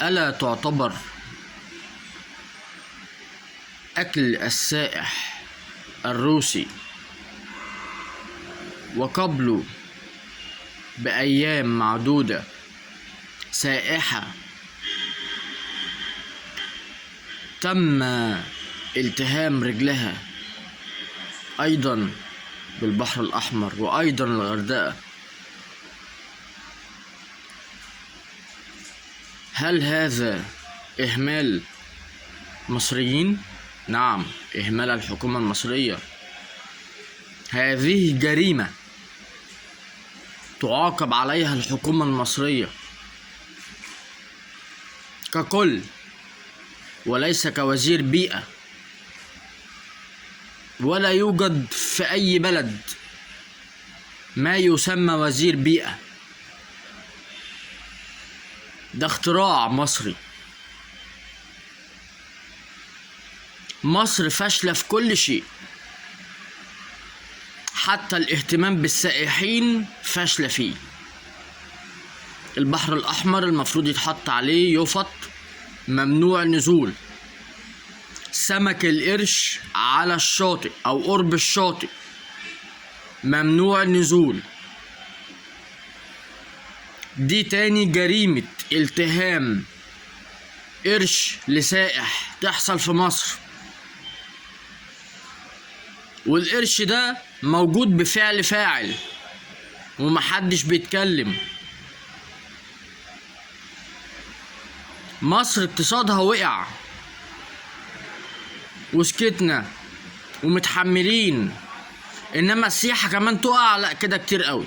ألا تعتبر أكل السائح الروسي وقبله بأيام معدودة سائحة تم التهام رجلها أيضا بالبحر الأحمر وأيضا الغردقة؟ هل هذا إهمال مصريين؟ نعم، إهمال الحكومة المصرية. هذه جريمة تعاقب عليها الحكومة المصرية ككل، وليس كوزير بيئة. ولا يوجد في أي بلد ما يسمى وزير بيئة، ده اختراع مصري. مصر فاشلة في كل شيء، حتى الاهتمام بالسائحين فاشلة فيه. البحر الأحمر المفروض يتحط عليه يفط ممنوع نزول. سمك القرش على الشاطئ أو قرب الشاطئ ممنوع النزول. دي تاني جريمة التهام قرش لسائح تحصل في مصر، والقرش ده موجود بفعل فاعل ومحدش بيتكلم. مصر اقتصادها وقع وسكتنا ومتحملين، انما السياحة كمان تقع؟ لا، كده كتير قوي.